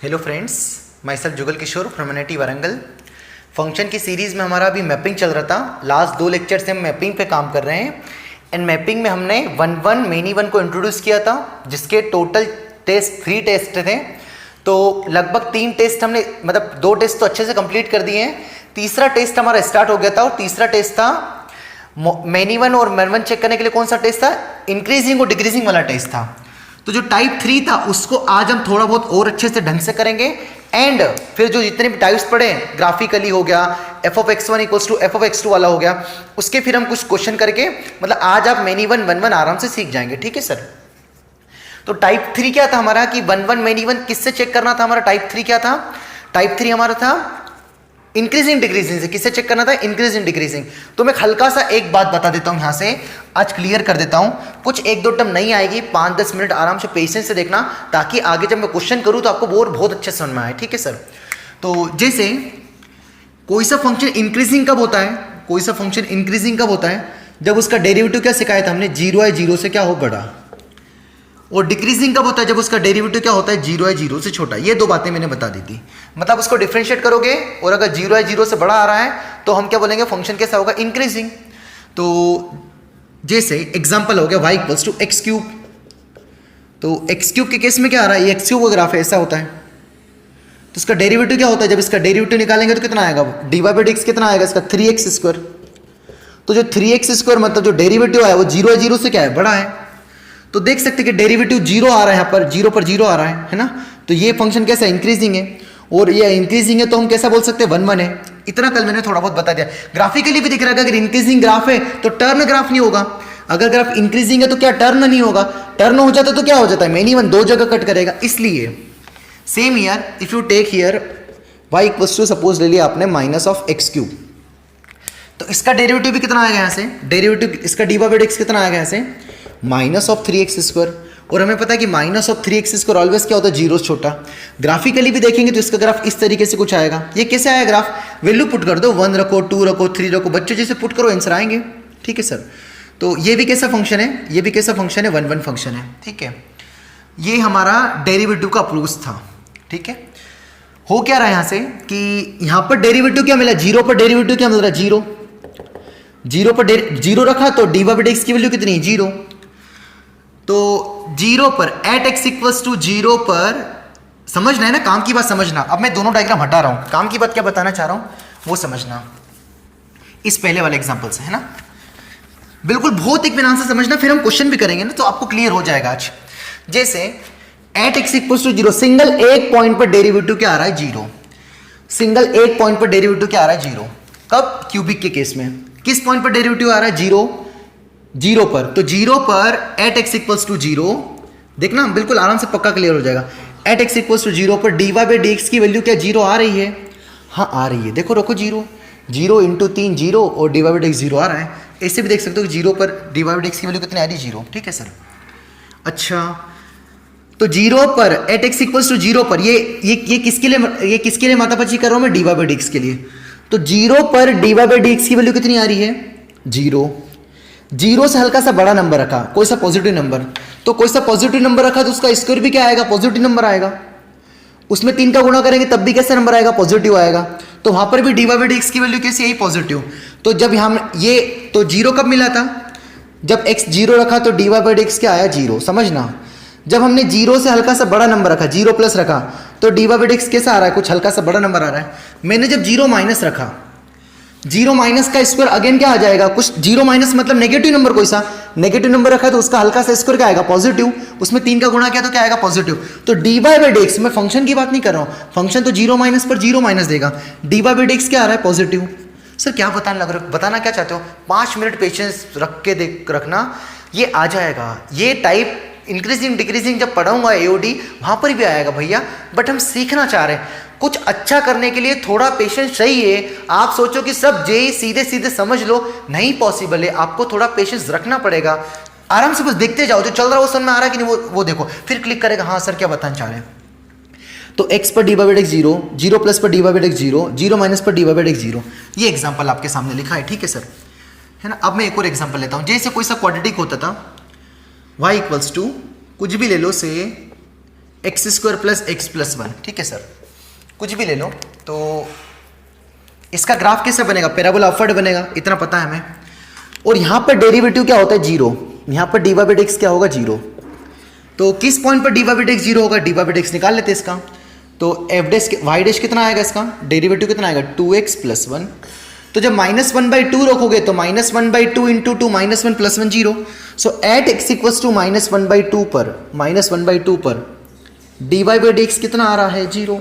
Hello friends, myself Jugal Kishore from NIT Warangal. Function की series में हमारा अभी मैपिंग चल रहा था। लास्ट 2 लेक्चर से हम मैपिंग पे काम कर रहे हैं। एंड मैपिंग में हमने 1-1 मेनी 1 को इंट्रोड्यूस किया था, जिसके टोटल टेस्ट 3 टेस्ट थे। तो लगभग 3 टेस्ट हमने, मतलब 2 टेस्ट तो अच्छे से कंप्लीट कर दिए हैं। तीसरा टेस्ट हमारा स्टार्ट हो गया था, और तीसरा टेस्ट था मेनी 1 और मेन 1 चेक करने के लिए। कौन सा टेस्ट था? इंक्रीजिंग और डिक्रीजिंग वाला टेस्ट था। तो जो टाइप 3 था उसको आज हम थोड़ा बहुत और अच्छे से ढंग से करेंगे। एंड फिर जो जितने भी टाइप्स पढ़े, ग्राफिकली हो गया, f(x1) = f(x2) वाला हो गया, उसके फिर हम कुछ क्वेश्चन करके, मतलब आज आप मेनी 1 1-1 आराम से सीख जाएंगे। ठीक है सर। तो टाइप 3 क्या था हमारा कि 1-1 मेनी 1 किससे चेक करना था? हमारा टाइप 3 क्या था? टाइप 3 हमारा था इंक्रीजिंग डिक्रीजिंग से। किससे चेक करना था? Increasing decreasing. तो मैं हल्का सा एक बात बता देता हूं, यहां से आज क्लियर कर देता हूं। कुछ 1-2 टर्म नहीं आएगी, 5-10 मिनट आराम से पेशेंस से देखना, ताकि आगे जब मैं क्वेश्चन करूं तो आपको बहुत अच्छे से समझ में आए। ठीक है सर। तो जैसे कोई सा फंक्शन इंक्रीजिंग कब होता है? कोई सा फंक्शन इंक्रीजिंग कब होता है? जब उसका डेरिवेटिव क्या सिखाया था हमने? 0 है 0 से क्या हो बड़ा। और डिक्रीजिंग कब होता है? जब उसका डेरिवेटिव क्या होता है? 0 है 0 से छोटा। ये 2 बातें मैंने बता दी थी। मतलब उसको डिफरेंशिएट करोगे, और अगर 0 है 0 से बड़ा आ रहा है तो हम क्या बोलेंगे? फंक्शन कैसा होगा? इंक्रीजिंग। तो जैसे एग्जांपल हो गया y = x3। तो x3 के केस में क्या आ रहा है? ये x3 का ग्राफ है, ऐसा होता है। तो इसका डेरिवेटिव क्या होता है? जब इसका डेरिवेटिव निकालेंगे तो कितना आएगा? dy/dx कितना आएगा इसका? 3x²। तो जो 3x² मतलब जो डेरिवेटिव है वो 0 है 0 से क्या है? बड़ा है। तो देख सकते कि डेरिवेटिव 0 आ रहा है, यहाँ पर 0 पर 0 आ रहा है ना। तो ये फंक्शन कैसा है? इंक्रीजिंग है। और ये इंक्रीजिंग है तो हम कैसा बोल सकते हैं? 1-1 है। इतना कल मैंने थोड़ा बहुत बता दिया। ग्राफिकली भी दिख रहा है, अगर इंक्रीजिंग ग्राफ है तो टर्न ग्राफ नहीं होगा। अगर ग्राफ इंक्रीजिंग है तो क्या टर्न नहीं होगा? टर्न हो जाता तो क्या हो जाता है? मेनी 1 2 जगह कट करेगा। इसलिए same here if you take here y = suppose ले लिया आपने -(x3), तो इसका डेरिवेटिव भी कितना आएगा? यहाँ से डेरिवेटिव इसका dy/dx कितना आएगा? यहाँ से -(3x²). और हमें पता है कि -(3x²) ऑलवेज क्या होता है? 0 से छोटा। ग्राफिकली भी देखेंगे तो इसका ग्राफ इस तरीके से कुछ आएगा। ये कैसे आया ग्राफ? वैल्यू पुट कर दो, 1 रखो, 2 रखो, 3 रखो, बच्चों जैसे पुट करो, आंसर आएंगे। ठीक है सर। तो ये भी कैसा फंक्शन है? ये भी कैसा फंक्शन है? 1-1 फंक्शन है। ठीक है। ये हमारा डेरिवेटिव का प्रूफ था। ठीक है। हो क्या रहा है यहाँ से कि यहाँ पर डेरिवेटिव क्या मिला? 0 पर डेरिवेटिव क्या मिल रहा है? 0 पर 0 रखा तो dy/dx की वैल्यू कितनी है? 0। तो 0 पर @x = 0 पर समझना है ना, काम की बात समझना। अब मैं दोनों डायग्राम हटा रहा हूं, काम की बात क्या बताना चाह रहा हूं वो समझना। इस पहले वाले एग्जांपल से, है ना, बिल्कुल बहुत इत्मीनान से समझना, फिर हम क्वेश्चन भी करेंगे ना तो आपको क्लियर हो जाएगा आज। जैसे @x = 0, सिंगल एक पॉइंट पर डेरिवेटिव क्या आ रहा है? 0। सिंगल एक पॉइंट पर डेरिवेटिव क्या आ रहा है? 0। कब? क्यूबिक के केस में। किस पॉइंट पर डेरिवेटिव आ रहा है? 0 पर। तो 0 पर @x = 0, देखना बिल्कुल आराम से पक्का क्लियर हो जाएगा। @x = 0 पर dy/dx की वैल्यू क्या 0 आ रही है? हाँ आ रही है। देखो रखो 0 × 3 0, और dy/dx 0 आ रहा है। ऐसे भी देख सकते हो कि 0 पर dy/dx की वैल्यू कितनी आ रही है? 0। ठीक है सर। अच्छा, तो 0 पर @x = 0 पर ये किसके लिए मातापची कर रहा हूं मैं? dy/dx के लिए। तो 0 पर dy/dx की वैल्यू कितनी आ रही है? 0 से हल्का सा बड़ा नंबर रखा, कोई सा पॉजिटिव नंबर। तो कोई सा पॉजिटिव नंबर रखा तो उसका स्क्वायर भी क्या आएगा? पॉजिटिव नंबर आएगा। उसमें 3 का गुणा करेंगे तब भी कैसा नंबर आएगा? पॉजिटिव आएगा। तो वहां पर भी dy/dx की वैल्यू कैसी आई? पॉजिटिव। तो जब हम ये, तो 0 कब मिला था? जब x 0 रखा तो dy/dx क्या आया? 0। समझना, जब हमने 0 से हल्का सा बड़ा नंबर रखा, 0+ रखा, तो dy/dx कैसा आ रहा है? कुछ हल्का सा बड़ा नंबर आ रहा है। मैंने जब 0- रखा, 0- का स्क्वायर अगेन क्या आ जाएगा? कुछ 0- मतलब नेगेटिव नंबर, कोई सा नेगेटिव नंबर रखा है तो उसका हल्का सा स्क्वायर क्या आएगा? पॉजिटिव। उसमें 3 का गुणा किया तो क्या आएगा? पॉजिटिव। तो dy/dx, मैं फंक्शन की बात नहीं कर रहा हूं, फंक्शन तो 0- पर 0- देगा, dy/dx क्या आ रहा है? पॉजिटिव। सर क्या बताना क्या चाहते हो? 5 मिनट पेशेंस रखना, ये आ जाएगा। ये टाइप इंक्रीजिंग डिक्रीजिंग जब पढ़ाऊंगा AOD, वहां पर भी आएगा भैया। बट हम सीखना चाह रहे हैं, कुछ अच्छा करने के लिए थोड़ा पेशेंस चाहिए। आप सोचो कि सब जेई सीधे सीधे समझ लो, नहीं पॉसिबल है। आपको थोड़ा पेशेंस रखना पड़ेगा। आराम से बस देखते जाओ, जो चल रहा है वो समझ में आ रहा है कि नहीं वो देखो, फिर क्लिक करेगा हाँ सर क्या बताना चाह रहे हैं। तो x पर dy/dx 0, 0+ पर dy/dx 0, 0- पर dy/dx 0। ये एग्जाम्पल आपके सामने लिखा है। ठीक है सर, है ना। अब मैं एक और एग्जाम्पल लेता हूं। जैसे कोई सा क्वाड्रेटिक होता था, y = कुछ भी ले लो, से x square plus x plus one, ठीक है सर, कुछ भी ले लो। तो इसका ग्राफ कैसे बनेगा, पैराबोला अपवर्ड बनेगा, इतना पता है हमें। और यहां पर डेरिवेटिव क्या होता है, जीरो। यहां पर डी वाई बाई एक्स क्या होगा, जीरो। तो किस पॉइंट पर D Y by X zero होगा, डी वाई बाई एक्स निकाल लेते हैं इसका। तो एफ डैश वाई डैश कितना आएगा, इसका डेरिवेटिव कितना आएगा, 2x प्लस 1। तो जब -1/2 रखोगे तो -1/2 into 2 -1 plus 1 zero. So at x equals to -1/2 पर -1/2 पर D Y by D X कितना आ रहा है, जीरो।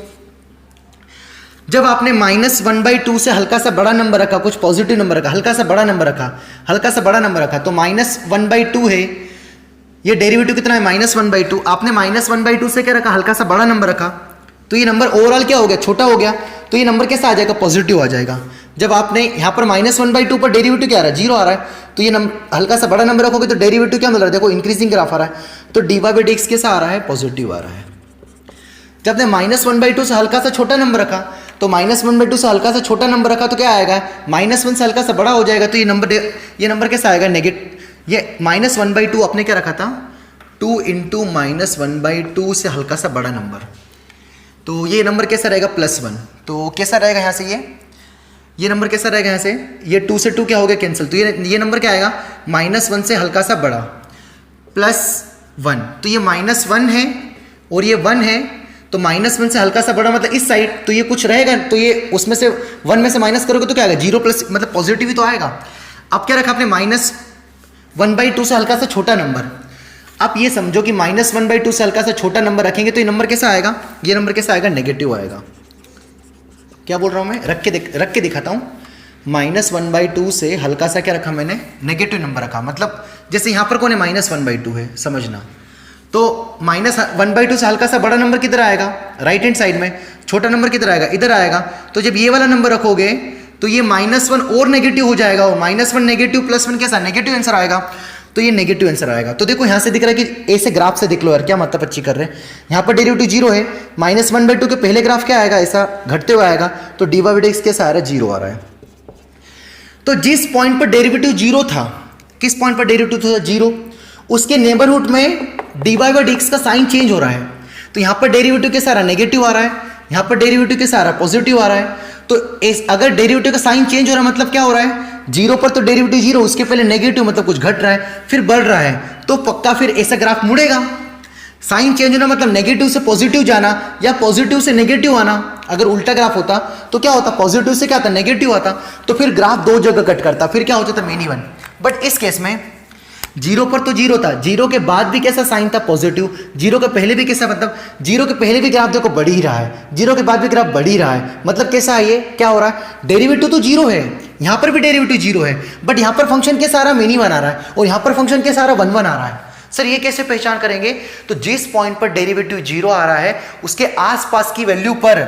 जब आपने -1/2 से हल्का सा बड़ा नंबर रखा, कुछ पॉजिटिव नंबर रखा, हल्का सा बड़ा नंबर रखा, हल्का सा बड़ा नंबर रखा, तो -1/2 है, ये डेरिवेटिव कितना है, -1/2। आपने -1/2 से क्या रखा, हल्का सा बड़ा नंबर रखा, तो ये नंबर ओवरऑल क्या हो गया, छोटा हो गया, तो ये नंबर कैसा आ जाएगा, पॉजिटिव आ जाएगा। जब आपने यहाँ पर -1/2 पर डेरिवेटिव क्या आ रहा है, जीरो आ रहा है, तो ये हल्का सा बड़ा नंबर रखोगे तो डेरिवेटिव क्या मिल रहा है, देखो इंक्रीजिंग ग्राफ आ रहा है, तो D Y by D X कैसा आ रहा है, पॉजिटिव आ रहा है। जब आपने -1/2 से हल्का सा छोटा नंबर रखा, तो -1/2 से हल्का सा छोटा नंबर रखा तो क्या आएगा, -1 से हल्का सा बड़ा हो जाएगा, तो ये नंबर कैसा आएगा, नेगेटिव। ये -1/2 आपने क्या रखा था, 2 इंटू -1/2 से हल्का सा बड़ा नंबर, तो ये नंबर कैसा रहेगा, +1। तो कैसा रहेगा यहाँ से, ये नंबर कैसा रहेगा यहाँ से, ये 2 से 2 क्या हो गया, कैंसिल, तो ये नंबर क्या आएगा, -1 से हल्का सा बड़ा +1। तो ये -1 है और ये 1 है, तो -1 से हल्का सा बड़ा मतलब इस साइड, तो ये कुछ रहेगा, तो ये उसमें से 1 में से माइनस करोगे तो क्या आएगा, 0 प्लस मतलब पॉजिटिव ही तो आएगा। अब क्या रखा आपने, -1/2 से हल्का सा छोटा नंबर। आप ये समझो कि -1/2 से हल्का सा छोटा नंबर रखेंगे तो ये नंबर कैसा आएगा, ये नंबर कैसा आएगा, नेगेटिव आएगा। क्या बोल रहा हूँ मैं, रख के दिखाता हूँ। -1/2 से हल्का सा क्या रखा मैंने, नेगेटिव नंबर रखा, मतलब जैसे यहाँ पर कौन है, -1/2 है, समझना। तो -1/2 से हल्का सा बड़ा नंबर किधर आएगा, राइट हैंड साइड में, छोटा नंबर किधर आएगा, इधर आएगा। तो जब ये वाला नंबर रखोगे तो ये -1 और नेगेटिव हो जाएगा, और -1 नेगेटिव +1 कैसा, नेगेटिव आंसर आएगा, तो ये नेगेटिव आंसर आएगा। तो देखो यहाँ से दिख रहा है कि ऐसे ग्राफ से देख लो यार, क्या मतलब अच्छी कर रहे हैं। यहाँ पर डेरिवेटिव जीरो है, -1/2 के पहले ग्राफ क्या आएगा, ऐसा घटते हुए आएगा, तो D Y by D X कैसा आ रहा है, जीरो आ रहा है। तो जिस पॉइंट पर डेरिवेटिव जीरो था, किस पॉइंट पर डेरिवेटिव था, जीरो, उसके नेबरहुड में D Y by D X का साइन चेंज हो रहा है। तो यहाँ पर डेरिवेटिव कैसा आ रहा है, नेगेटिव आ रहा है, यहाँ पर डेरिवेटिव कैसा आ रहा है, पॉजिटिव आ रहा है। तो अगर डेरिवेटिव का साइन चेंज हो रहा है मतलब क्या हो रहा है, जीरो पर तो डेरिवेटिव जीरो, उसके पहले नेगेटिव मतलब कुछ घट रहा है, फिर बढ़ रहा है, तो पक्का फिर ऐसा ग्राफ मुड़ेगा। साइन चेंज होना मतलब नेगेटिव से पॉजिटिव जाना या पॉजिटिव से नेगेटिव आना। अगर उल्टा ग्राफ होता तो क्या होता, पॉजिटिव से क्या आता, नेगेटिव आता, तो फिर ग्राफ दो जगह कट करता, फिर क्या होता था, मेन इवन। बट इस केस में जीरो पर तो जीरो था, जीरो के बाद भी कैसा साइन था, पॉजिटिव। जीरो के पहले भी कैसा, मतलब जीरो के पहले भी ग्राफ देखो बढ़ ही रहा है, जीरो के बाद भी ग्राफ बढ़ ही रहा है, मतलब कैसा है, ये क्या हो रहा है, डेरिवेटिव तो जीरो है, यहां पर भी डेरिवेटिव जीरो है, बट यहां पर फंक्शन के सारा मिनी वन आ रहा है और यहां पर फंक्शन के सारा 1 1 आ रहा है। सर ये कैसे पहचान करेंगे, तो जिस पॉइंट पर डेरिवेटिव जीरो आ रहा है उसके आसपास की वैल्यू पर,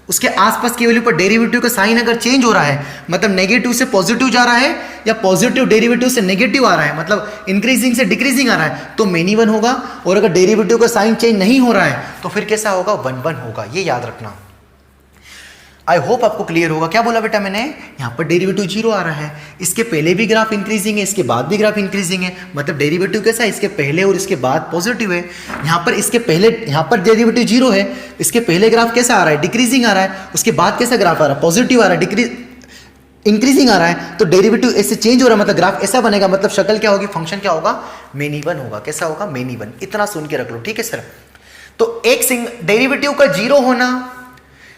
उसके आसपास की वैल्यू पर डेरिवेटिव का साइन अगर चेंज हो रहा है, मतलब नेगेटिव से पॉजिटिव जा रहा है या पॉजिटिव डेरिवेटिव से नेगेटिव आ रहा है, मतलब इंक्रीजिंग से डिक्रीजिंग आ रहा है, तो मेनी वन होगा। और अगर डेरिवेटिव का साइन चेंज नहीं हो रहा है तो फिर कैसा होगा, 1 1 होगा। ये याद रखना। आई होप आपको क्लियर होगा। क्या बोला बेटा मैंने, यहाँ पर डेरिवेटिव जीरो आ रहा है, इसके पहले भी ग्राफ इंक्रीजिंग है, इसके बाद भी ग्राफ इंक्रीजिंग है, मतलब डेरिवेटिव कैसा है, इसके पहले और इसके बाद पॉजिटिव है। यहाँ पर इसके पहले, यहाँ पर डेरिवेटिव जीरो है, इसके पहले ग्राफ कैसा आ रहा है, डिक्रीजिंग आ रहा है, उसके बाद कैसा ग्राफ आ रहा है, पॉजिटिव आ रहा है, इंक्रीजिंग आ रहा है। तो डेरिवेटिव ऐसे चेंज हो रहा है, मतलब ग्राफ ऐसा बनेगा, मतलब शक्ल क्या होगी, फंक्शन क्या होगा, मेनी वन होगा। कैसा होगा, मेनी वन। इतना सुन के रख लो, ठीक है सर। तो एक डेरिवेटिव का जीरो होना,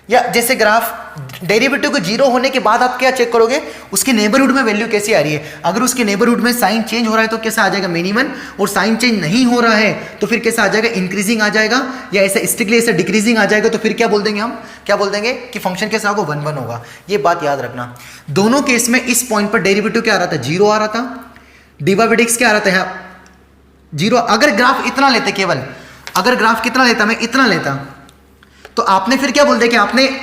या जैसे ग्राफ डेरिवेटिव को जीरो होने के बाद आप क्या चेक करोगे, उसके नेबरहुड में वैल्यू कैसी आ रही है। अगर उसके नेबरहुड में साइन चेंज हो रहा है तो कैसा आ जाएगा, मिनिमम, और साइन चेंज नहीं हो रहा है तो फिर कैसा आ जाएगा, इंक्रीजिंग आ जाएगा, या ऐसा स्ट्रिक्टली ऐसा डिक्रीजिंग आ जाएगा। तो फिर क्या बोल देंगे हम, क्या बोल देंगे कि फंक्शन कैसा होगा, 1 1 होगा। ये बात याद रखना। दोनों केस में इस पॉइंट पर डेरिवेटिव क्या आ रहा था, जीरो आ रहा था, D Y by D X क्या आ रहा था, जीरो। अगर ग्राफ इतना लेते, केवल अगर ग्राफ कितना लेता, मैं इतना लेता, तो आपने फिर क्या बोल दिया कि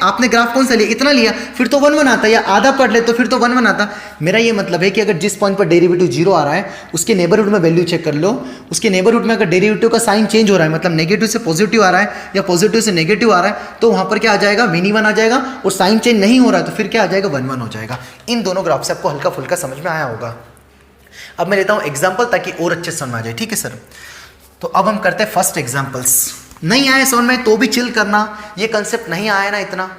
आपने ग्राफ कौन सा लिया, इतना लिया, फिर तो 1 1 आता, या आधा पढ़ ले तो फिर तो 1 1 आता। मेरा ये मतलब है कि अगर जिस पॉइंट पर डेरिवेटिव जीरो आ रहा है उसके नेबरहुड में वैल्यू चेक कर लो, उसके नेबरहुड में अगर डेरिवेटिव का साइन चेंज हो रहा है, मतलब नेगेटिव से पॉजिटिव आ रहा है या पॉजिटिव से नेगेटिव आ रहा है, तो वहां पर क्या आ जाएगा, मिनी वन आ जाएगा, और साइन चेंज नहीं हो रहा है तो फिर क्या आ जाएगा, 1 1 हो जाएगा। इन दोनों ग्राफ से आपको हल्का फुल्का समझ में आया होगा। अब मैं लेता हूं एग्जाम्पल ताकि और अच्छे समझ में आ जाए, ठीक है सर। तो अब हम करते हैं फर्स्ट एग्जाम्पल्स। नहीं आए समझ में तो भी चिल करना, ये कंसेप्ट नहीं आया ना इतना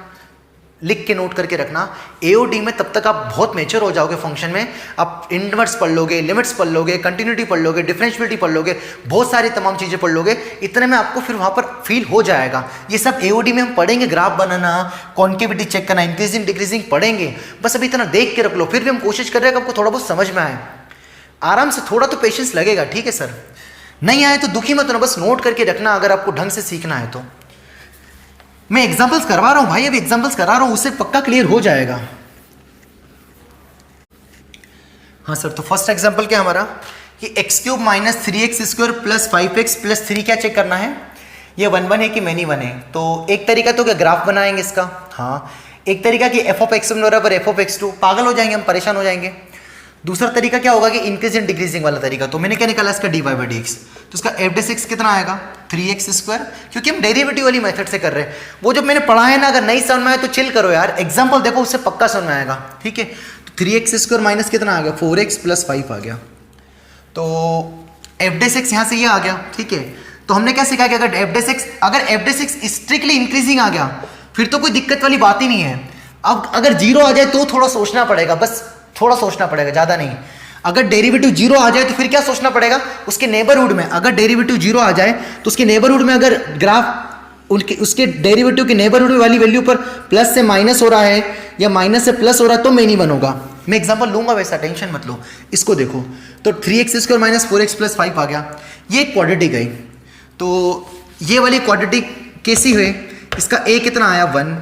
लिख के नोट करके रखना। एओडी में तब तक आप बहुत मेच्योर हो जाओगे फंक्शन में, आप इनवर्स पढ़ लोगे, लिमिट्स पढ़ लोगे, कंटिन्यूटी पढ़ लोगे, डिफरेंशियबिलिटी पढ़ लोगे, बहुत सारी तमाम चीज़ें पढ़ लोगे, इतने में आपको फिर वहाँ पर फील हो जाएगा। ये सब एओडी में हम पढ़ेंगे, ग्राफ बनाना, कॉन्केविटी चेक करना, इंक्रीजिंग डिक्रीजिंग पढ़ेंगे, बस अभी इतना देख के रख लो। फिर भी हम कोशिश कर रहे हैं कि आपको थोड़ा बहुत समझ में आए, आराम से, थोड़ा तो पेशेंस लगेगा, ठीक है सर। नहीं आए तो दुखी मत होना, बस नोट करके रखना अगर आपको ढंग से सीखना है तो। मैं एग्जांपल्स करवा रहा हूं भाई, अभी एग्जांपल्स करा रहा हूं, उससे पक्का क्लियर हो जाएगा। हाँ सर, तो फर्स्ट एग्जांपल क्या हमारा कि x cube minus 3x square plus 5x plus 3 क्या चेक करना है, ये 1 1 है कि मैनी 1 है। तो एक तरीका तो क्या ग्राफ बनाएंगे इसका, हाँ। एक तरीका कि एफ ऑफ एक्स वन बराबर एफ ऑफ एक्स टू, पागल हो जाएंगे हम, परेशान हो जाएंगे। दूसरा तरीका क्या होगा कि इंक्रीजिंग डिक्रीजिंग वाला तरीका। तो मैंने क्या निकाला इसका dy बाई डी एक्स, तो इसका एफ डी सिक्स कितना आएगा 3x स्क्वायर, क्योंकि हम डेरिवेटिव वाली मेथड से कर रहे हैं। वो जब मैंने पढ़ा है ना, अगर नहीं समझ में आया तो चिल करो यार, एग्जाम्पल देखो उससे पक्का समझ में आएगा, ठीक है। तो 3x स्क्वायर माइनस कितना आ गया 4x प्लस 5 आ गया, तो एफ डी सिक्स यहाँ से ये आ गया, ठीक है। तो हमने क्या सीखा कि अगर F D six strictly increasing आ गया फिर तो कोई दिक्कत वाली बात ही नहीं है। अब अगर जीरो आ जाए तो थोड़ा सोचना पड़ेगा, बस थोड़ा सोचना पड़ेगा, ज़्यादा नहीं। अगर डेरिवेटिव जीरो आ जाए तो फिर क्या सोचना पड़ेगा, उसके नेबरहुड में अगर डेरिवेटिव जीरो आ जाए तो उसके नेबरहुड में अगर ग्राफ उसके डेरिवेटिव के नेबरहुड वाली वैल्यू पर प्लस से माइनस हो रहा है या माइनस से प्लस हो रहा है तो मैनी वन होगा। मैं एग्जांपल लूंगा वैसा, टेंशन मत लो। इसको देखो, तो 3x square minus 4x plus 5 आ गया, ये एक क्वाड्रेटिक है। तो ये वाली क्वाड्रेटिक कैसी हुई, इसका a कितना आया 1,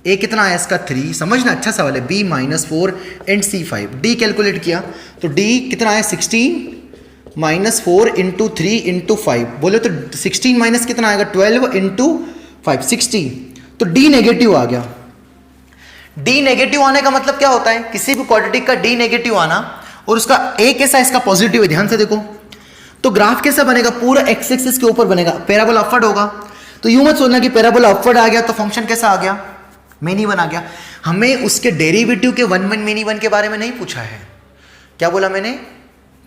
ए कितना आया इसका 3, समझना अच्छा सवाल है। b minus 4 and c 5, d calculate किया तो d कितना आया 16 माइनस 4 इंटू 3 इंटू 5, बोले तो 16 माइनस कितना आएगा 12 इंटू 5 60, तो d नेगेटिव आ गया। d नेगेटिव आने का मतलब क्या होता है, किसी भी क्वाड्रेटिक का d नेगेटिव आना, और उसका a कैसा इसका पॉजिटिव है, ध्यान से देखो। तो ग्राफ कैसा बनेगा, पूरा एक्स एक्सिस के ऊपर बनेगा, पैराबोला अपवर्ड होगा। तो यूं मत सोचना कि पैराबोला अपवर्ड आ गया तो फंक्शन कैसा आ गया, मैनी वन आ गया। हमें उसके डेरिवेटिव के 1 1 मैनी वन के बारे में नहीं पूछा है। क्या बोला मैंने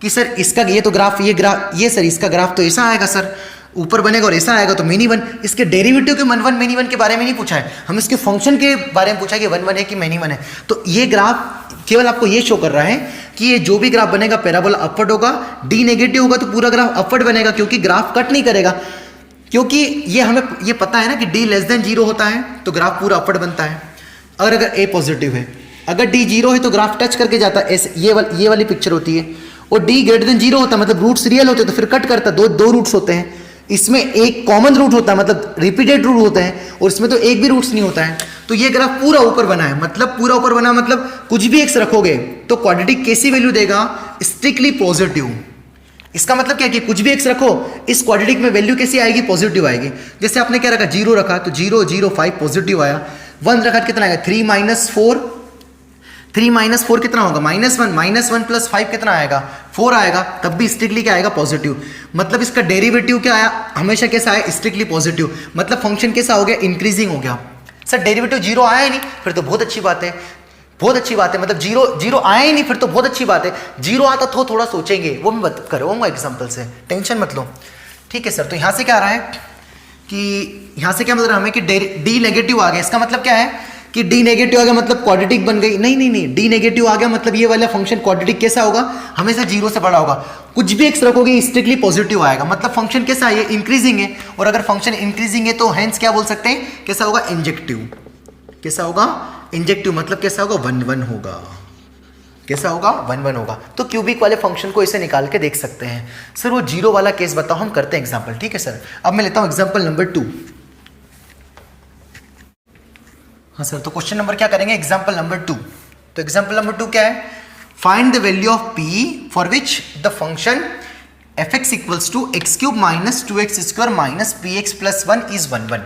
कि सर इसका ये तो ग्राफ, ये सर इसका ग्राफ तो ऐसा आएगा सर, ऊपर बनेगा और ऐसा आएगा तो मैनी वन। इसके डेरिवेटिव के 1 1 मैनी वन के बारे में नहीं पूछा है, हम इसके फंक्शन के बारे में पूछा कि 1 1 है कि मैनी वन है। तो ये ग्राफ केवल आपको ये शो कर रहा है कि ये जो भी ग्राफ बनेगा पैराबोला अपवर्ड होगा, डी नेगेटिव होगा तो पूरा ग्राफ अपवर्ड बनेगा, क्योंकि ग्राफ कट नहीं करेगा। क्योंकि ये हमें ये पता है ना कि d लेस देन जीरो होता है तो ग्राफ पूरा अपवर्ड बनता है, अगर a पॉजिटिव है। अगर d जीरो है तो ग्राफ टच करके जाता है, ऐसे ये वाली पिक्चर होती है। और d ग्रेटर देन जीरो होता है मतलब रूट्स रियल होते हैं तो फिर कट करता है, दो रूट्स होते हैं। इसमें एक कॉमन रूट होता है मतलब रिपीटेड रूट होते हैं, और इसमें तो एक भी रूट्स नहीं होता है। तो ये ग्राफ पूरा ऊपर बना है, मतलब पूरा ऊपर बना मतलब कुछ भी x रखोगे तो क्वाड्रेटिक कैसी वैल्यू देगा, स्ट्रिक्टली पॉजिटिव। इसका मतलब क्या कि कुछ भी x रखो इस क्वाड्रेटिक में वैल्यू कैसी आएगी, पॉजिटिव आएगी। जैसे आपने क्या रखा, जीरो रखा तो 0 0 5 पॉजिटिव आया, 1 रखा कितना आएगा 3 माइनस 4 कितना होगा -1 प्लस 5 कितना आएगा 4 आएगा, तब भी स्ट्रिक्टली क्या आएगा, पॉजिटिव। मतलब इसका डेरिवेटिव क्या आया, हमेशा कैसा आया, स्ट्रिक्टली पॉजिटिव। मतलब फंक्शन कैसा हो गया, इंक्रीजिंग हो गया। सर डेरिवेटिव जीरो आया ही नहीं, फिर तो बहुत अच्छी बात है, बहुत अच्छी बात है। मतलब जीरो आया ही नहीं, फिर तो बहुत अच्छी बात है। जीरो आता तो थोड़ा सोचेंगे, वो मैं करूँगा एग्जाम्पल से, टेंशन मत लो, ठीक है सर। तो यहाँ से क्या आ रहा है कि यहाँ से क्या मतलब हमें कि डी नेगेटिव आ गया, इसका मतलब क्या है कि डी नेगेटिव आ गया मतलब क्वाड्रेटिक बन गई। नहीं, डी नेगेटिव आ गया मतलब ये वाला फंक्शन क्वाड्रेटिक कैसा होगा, हमेशा जीरो से बड़ा होगा। कुछ भी एक्स रखोगे स्ट्रिक्टली पॉजिटिव आएगा, मतलब फंक्शन कैसा है, इंक्रीजिंग है। और अगर फंक्शन इंक्रीजिंग है तो हेंस क्या बोल सकते हैं, कैसा होगा, इंजेक्टिव। कैसा होगा, इंजेक्टिव। मतलब कैसा होगा, 1 1 होगा। कैसा होगा, 1 1 होगा। तो क्यूबिक वाले फंक्शन को इसे निकाल के देख सकते हैं। सर वो जीरो वाला केस बताओ, हम करते हैं एग्जाम्पल, ठीक है सर। अब मैं लेता हूं एग्जाम्पल नंबर 2। हाँ सर, तो क्वेश्चन नंबर क्या करेंगे, एग्जाम्पल नंबर 2। तो एग्जाम्पल नंबर 2 क्या है, find the value of p for which the function f(x) equals to x cube minus 2x square minus px plus 1 is 1 1।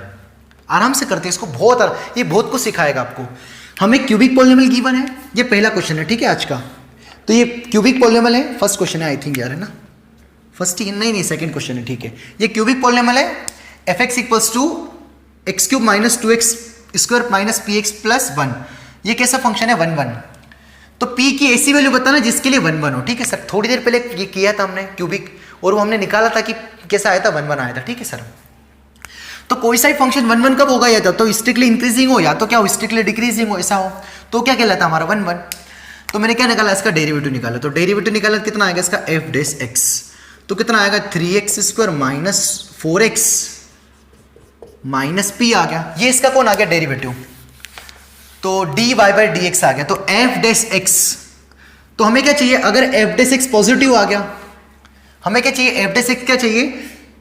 आराम से करते हैं इसको, ये बहुत कुछ सिखाएगा आपको। हमें क्यूबिक पॉलिनोमियल गिवन है, ये पहला क्वेश्चन है, ठीक है आज का। तो ये क्यूबिक पॉलिनोमियल है, फर्स्ट क्वेश्चन है आई थिंक यार, है ना, फर्स्ट ही नहीं सेकंड क्वेश्चन है, ठीक है। ये क्यूबिक पॉलिनोमियल है, f(x) equals to x cube minus 2x square minus px plus 1। ये कैसा फंक्शन है, 1 1। तो p की ऐसी वैल्यू बताना जिसके लिए 1 1 हो, ठीक है सर। थोड़ी देर पहले ये किया था हमने क्यूबिक, और वो हमने निकाला था कि कैसा आया था, 1 1 आया था, ठीक है सर। तो कोई सा ही फंक्शन 1 1 कब होगा, या तो स्ट्रिक्टली इंक्रीजिंग हो या तो क्या हो स्ट्रिक्टली डिक्रीजिंग हो, ऐसा हो तो क्या कहलाता है हमारा 1 1। तो मैंने क्या निकाला, इसका डेरिवेटिव निकाला। तो डेरिवेटिव निकाला कितना आएगा इसका एफ डैश एक्स, तो कितना आएगा 3x² minus 4x minus p आ गया। ये इसका कौन आ गया डेरिवेटिव, तो dy बाई डी एक्स आ गया। तो एफ डैश एक्स, तो हमें क्या चाहिए, अगर एफ डैश एक्स पॉजिटिव आ गया, हमें क्या चाहिए एफ डैश एक्स क्या चाहिए,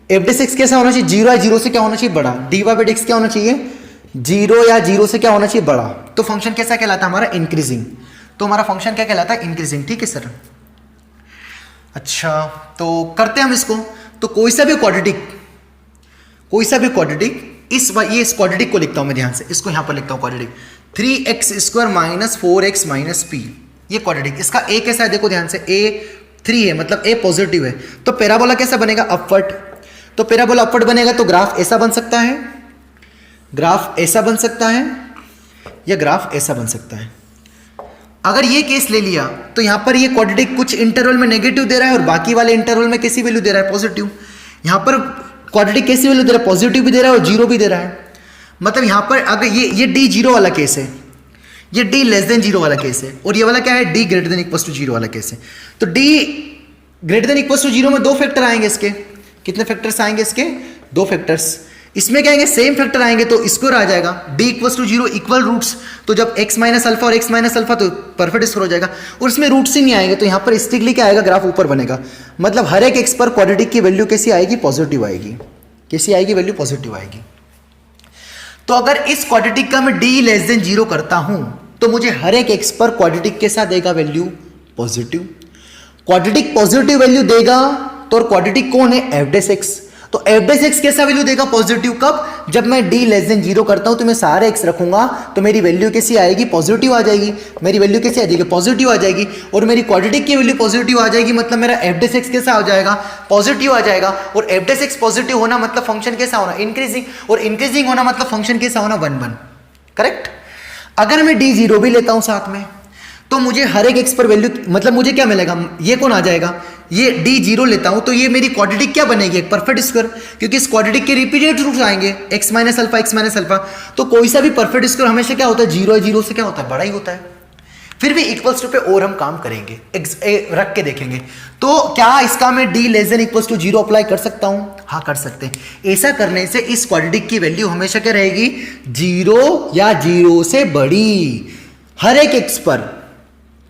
एफ डैश एक्स कैसा होना चाहिए, 0 या 0 से क्या होना चाहिए बड़ा, dy बाई डी एक्स क्या होना चाहिए 0 या 0 से क्या होना चाहिए बड़ा। तो फंक्शन कैसा कहलाता है हमारा इंक्रीजिंग, तो हमारा फंक्शन क्या कहलाता है इंक्रीजिंग, ठीक है सर। अच्छा तो करते हैं हम इसको, तो कोई सा भी क्वाड्रेटिक ये इस क्वाड्रेटिक को लिखता हूं मैं ध्यान से, इसको यहां पर लिखता हूं quadratic 3x² minus 4x minus p, ये क्वाड्रेटिक। इसका a कैसा है देखो ध्यान से, a 3 है मतलब a पॉजिटिव है। तो पैराबोला कैसा बनेगा अपवर्ड, तो पैराबोला अपवर्ड बनेगा तो ग्राफ ऐसा बन सकता है, ग्राफ ऐसा बन सकता है, या ग्राफ ऐसा बन सकता है। अगर ये केस ले लिया तो यहां पर ये क्वाड्रेटिक कुछ इंटरवल में नेगेटिव दे रहा है और बाकी वाले इंटरवल में कैसी वैल्यू दे रहा है पॉजिटिव। यहां पर क्वाड्रेटिक कैसी वैल्यू दे रहा है, पॉजिटिव भी दे रहा है और 0 भी दे रहा है। मतलब यहां पर अगर ये d 0 वाला केस है, ये d लेस देन 0 वाला केस है, और ये वाला क्या है d greater than equal to 0 वाला केस है। तो d greater than equal to 0 में 2 फैक्टर आएंगे इसके, कितने फैक्टर्स आएंगे इसके 2 फैक्टर्स। इसमें क्या आएंगे सेम फैक्टर आएंगे तो स्क्वायर आ जाएगा, d equal to 0 equal roots, तो जब x माइनस अल्फा और x माइनस अल्फा तो परफेक्ट स्क्वायर हो जाएगा, और इसमें रूट्स ही नहीं आएंगे तो यहाँ पर स्ट्रिक्टली क्या आएगा ग्राफ ऊपर बनेगा। मतलब हर एक x पर क्वाड्रेटिक की वैल्यू कैसी आएगी पॉजिटिव आएगी, कैसी आएगी वैल्यू पॉजिटिव आएगी। तो अगर इस क्वाड्रेटिक का मैं d लेस देन 0 करता हूं तो मुझे हर एक x पर क्वाड्रेटिक कैसा देगा value positive. Quadratic positive value देगा तो, और क्वाड्रेटिक कौन है एफ डैश एक्स, तो एफ डैश एक्स कैसा वैल्यू देगा पॉजिटिव कब, जब मैं d लेस देन 0 करता हूं तो मैं सारे x रखूंगा तो मेरी वैल्यू कैसी आएगी पॉजिटिव आ जाएगी, मेरी वैल्यू कैसी आ जाएगी पॉजिटिव आ जाएगी, और मेरी क्वाड्रेटिक की वैल्यू पॉजिटिव आ जाएगी मतलब मेरा एफ डैश एक्स कैसा हो जाएगा पॉजिटिव आ जाएगा। और एफ डैश एक्स पॉजिटिव होना मतलब फंक्शन कैसा होना इंक्रीजिंग, और इंक्रीजिंग होना मतलब फंक्शन कैसा होना 1 1, करेक्ट। अगर मैं d 0 भी लेता हूं साथ में तो मुझे हर एक x पर वैल्यू मतलब मुझे क्या मिलेगा, ये कौन आ जाएगा, ये d 0 लेता हूं तो ये मेरी क्वाड्रेटिक क्या बनेगी एक परफेक्ट स्क्वायर, क्योंकि इस क्वाड्रेटिक के रिपीटेड रूट्स आएंगे x माइनस अल्फा, तो कोई सा भी परफेक्ट स्क्वायर हमेशा क्या होता है 0 से क्या होता है बड़ा ही होता है। फिर भी इक्वल्स टू पे और हम काम करेंगे रख के देखेंगे। तो क्या इसका मैं d less than equals to 0 apply कर सकता हूं, हाँ कर सकते हैं। ऐसा करने से इस क्वाड्रेटिक की वैल्यू हमेशा क्या रहेगी 0 या 0 से बड़ी हर एक x पर।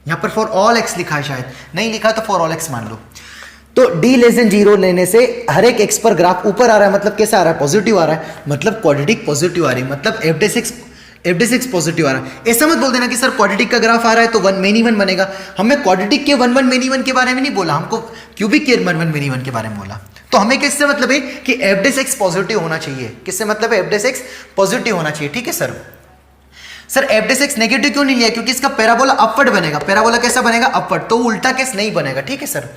यहां पर फॉर ऑल x लिखा है, शायद नहीं लिखा तो फॉर ऑल x मान लो। तो d लेस देन 0 लेने से हर एक x पर ग्राफ ऊपर आ रहा है, मतलब कैसा आ रहा है पॉजिटिव आ रहा है, मतलब क्वाड्रेटिक पॉजिटिव आ रही है, मतलब एफ डैश एक्स पॉजिटिव आ रहा है। ऐसा मत बोल देना कि सर क्वाड्रेटिक का ग्राफ आ रहा है तो 1 मेनी 1 बनेगा। हमें क्वाड्रेटिक के 1 1 मेनी 1 के बारे में नहीं बोला, हमको क्यूबिक के 1 1 मेनी 1 के बारे में बोला। तो हमें किससे मतलब है कि एफ डैश एक्स पॉजिटिव होना चाहिए, किससे मतलब है एफ डैश एक्स पॉजिटिव होना चाहिए, ठीक है sir. Sir F dash x negative क्यों नहीं लिया, क्योंकि इसका पैराबोला अपवर्ड बनेगा, पैराबोला कैसा बनेगा अपवर्ड, तो उल्टा केस नहीं बनेगा, ठीक है सर।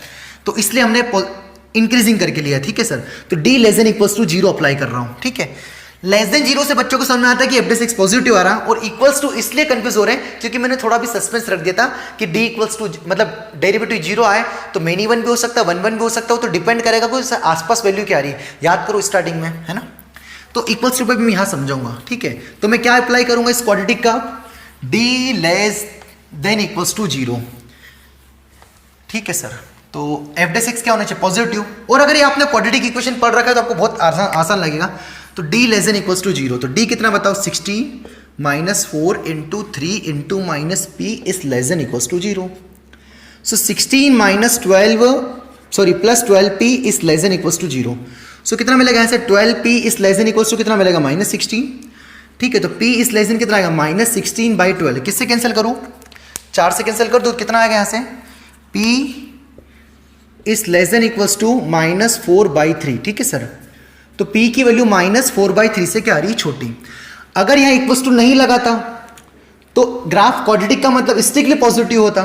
तो इसलिए हमने इंक्रीजिंग करके लिया, ठीक है सर। तो d less than equals to 0 apply कर रहा हूं, ठीक है। लेस देन 0 से बच्चों को समझ में आता है कि एफ डैश एक्स पॉजिटिव आ रहा है, और इक्वल्स टू इसलिए कंफ्यूज हो रहे हैं क्योंकि मैंने थोड़ा भी सस्पेंस रख दिया था कि d इक्वल्स टू मतलब डेरिवेटिव 0 आए तो मेनी 1 भी हो सकता है 1 1 भी हो सकता है, तो डिपेंड करेगा कोई आसपास वैल्यू क्या आ रही है, याद करो स्टार्टिंग में, है ना। तो इक्वल्स टू पे भी मैं यहां समझाऊंगा, ठीक है। तो मैं क्या अप्लाई करूंगा इस क्वाड्रेटिक का, d less than equals to 0, ठीक है सर। तो एफ डैश एक्स क्या होना चाहिए पॉजिटिव, और अगर ये आपने क्वाड्रेटिक इक्वेशन पढ़ रखा है तो आपको बहुत आसान लगेगा। तो d less than equals to 0, तो d कितना बताओ 60 minus 4 into 3 into minus p is less than equals to 0। So 16 minus 12 plus 12p is less than equals to 0। So कितना मिलेगा यहाँ से 12p is less than equals to कितना मिलेगा -16, ठीक है। तो p इज लेस देन कितना आएगा -16/12, किससे कैंसिल करूँ 4 से कैंसिल कर दो, कितना आएगा यहाँ से p is less than equals to -4/3, ठीक है सर। तो p की वैल्यू -4/3 से क्या आ रही है छोटी। अगर यहाँ इक्वल्स टू नहीं लगाता तो ग्राफ क्वाड्रेटिक का मतलब स्ट्रिक्टली पॉजिटिव होता,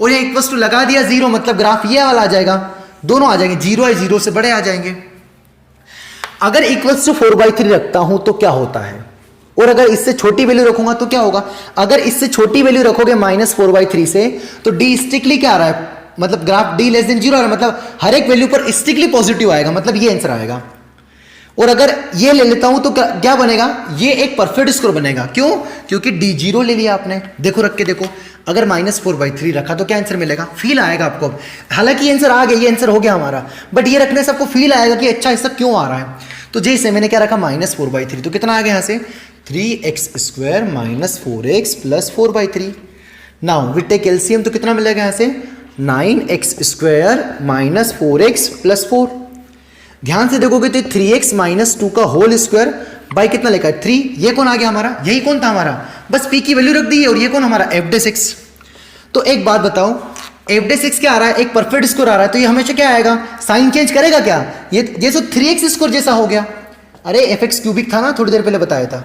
और यहाँ इक्वल्स टू लगा दिया 0 मतलब ग्राफ ये वाला आ जाएगा, दोनों आ जाएंगे 0 या 0 से बड़े आ जाएंगे। अगर इक्वल्स टू 4/3 रखता हूं तो क्या होता है, और अगर इससे छोटी वैल्यू रखूंगा तो क्या होगा। अगर इससे छोटी वैल्यू रखोगे -4/3 से तो d स्ट्रिक्टली क्या आ रहा है, मतलब ग्राफ d लेस देन 0 आ रहा है, मतलब हर एक वैल्यू पर स्ट्रिक्टली पॉजिटिव आएगा, मतलब ये आंसर आएगा। और अगर ये ले लेता हूं तो क्या बनेगा, ये एक परफेक्ट स्कोर बनेगा। क्यों? क्योंकि D0 ले लिया आपने, देखो रख के देखो, अगर -4/3 रखा तो क्या आंसर मिलेगा, फील आएगा आपको। हालांकि ये आंसर आ गया, ये आंसर हो गया हमारा, बट ये रखने से आपको फील आएगा कि अच्छा ऐसा क्यों आ रहा है। तो जैसे मैंने क्या रखा -4/3, तो कितना आ गया यहाँ से 3x² - 4x + 4/3। Now we take LCM, तो कितना मिलेगा यहाँ से 9x² - 4x + 4। ध्यान से देखोगे तो 3x - 2 का होल स्क्वायर बाई कितना लिखा है 3। ये कौन आ गया हमारा, यही कौन था हमारा, बस p की वैल्यू रख दी है। और ये कौन हमारा f'6। तो एक बात बताओ, f'6 क्या आ रहा है, एक परफेक्ट स्कोर आ रहा है, तो ये हमेशा क्या आएगा, साइन चेंज करेगा क्या, ये जैसे 3x स्कोर जैसा हो गया। अरे fx³ था ना, थोड़ी देर पहले बताया था,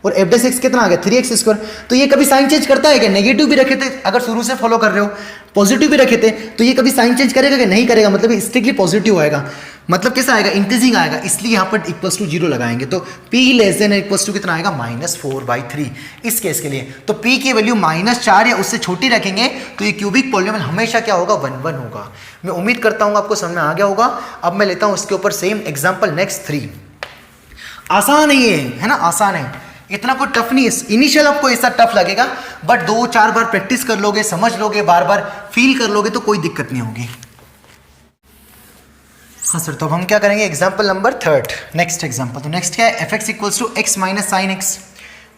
और f'6 कितना आ गया 3x²। तो ये कभी साइन चेंज करता है क्या, नेगेटिव भी रखे थे अगर शुरू से फॉलो कर रहे हो, पॉजिटिव भी रखे थे, तो ये कभी साइन चेंज करेगा कि नहीं करेगा, मतलब स्ट्रिक्टली पॉजिटिव आएगा, मतलब कैसा आएगा, इंक्रीजिंग आएगा, इसलिए यहाँ पर =0 लगाएंगे। तो p <= कितना आएगा -4/3 इस केस के लिए। तो p की वैल्यू -4 या उससे छोटी रखेंगे तो ये क्यूबिक पॉलिनोमियल हमेशा क्या होगा 1 1 होगा। मैं उम्मीद करता हूँ आपको समझ में आ गया होगा। अब मैं लेता हूँ उसके ऊपर सेम एग्जाम्पल नेक्स्ट 3। आसान है ये, है ना, आसान है, इतना कोई टफ नहीं है। इनिशियल आपको ऐसा टफ लगेगा, बट 2-4 बार प्रैक्टिस कर लोगे, समझ लोगे, बार बार फील कर लोगे तो कोई दिक्कत नहीं होगी। हाँ सर, तो अब हम क्या करेंगे, एग्जाम्पल नंबर 3, नेक्स्ट एग्जाम्पल। तो नेक्स्ट क्या है, f(x) = x - sin x।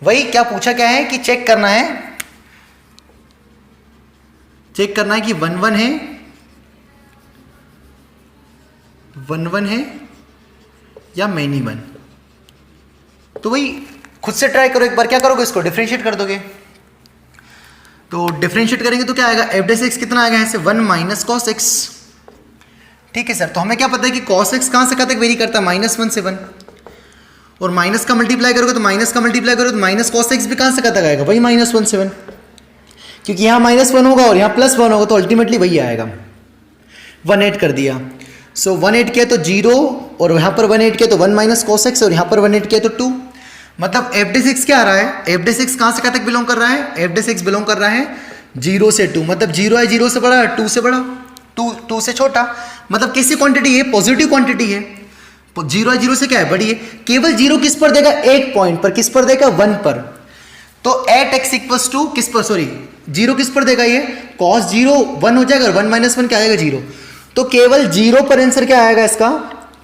वही क्या पूछा क्या है कि चेक करना है कि 1 1 है, 1 1 है या many 1। तो वही खुद से ट्राई करो एक बार, क्या करोगे, इसको डिफरेंशिएट कर दोगे। तो डिफरेंशिएट करेंगे तो क्या आएगा, f' कितना आएगा ऐसे 1 - cos x। ठीक है सर, तो हमें क्या पता है कि cos x कहां से कहां तक वेरी करता है, -1 से 1, और माइनस का मल्टीप्लाई करोगे तो माइनस का मल्टीप्लाई करोगे तो माइनस cos x भी कहां से कहां तक आएगा, वही -1 से 1, क्योंकि यहाँ -1 होगा और यहाँ +1 होगा, तो अल्टीमेटली वही आएगा। 1 ऐड कर दिया, सो 1 ऐड किया तो 0, और यहाँ पर 1 ऐड किया तो 1 - cos x, और यहाँ पर 1 ऐड किया तो 2। मतलब f' क्या आ रहा है, f' कहां से कहां तक बिलोंग कर रहा है, f' बिलोंग कर रहा है 0 से 2, मतलब 0 है 0 से बड़ा, 2 से बड़ा, 2 से छोटा, मतलब कैसी क्वांटिटी है, पॉजिटिव क्वांटिटी है। 0 है 0 से क्या है, बड़ी है। केवल 0 किस पर देगा, एक पॉइंट पर, किस पर देगा 1 पर। तो एट x = किस पर, सॉरी 0 किस पर देगा, ये cos 0 1 हो जाएगा, 1 - 1 क्या आएगा 0। तो केवल 0 पर आंसर क्या आएगा इसका,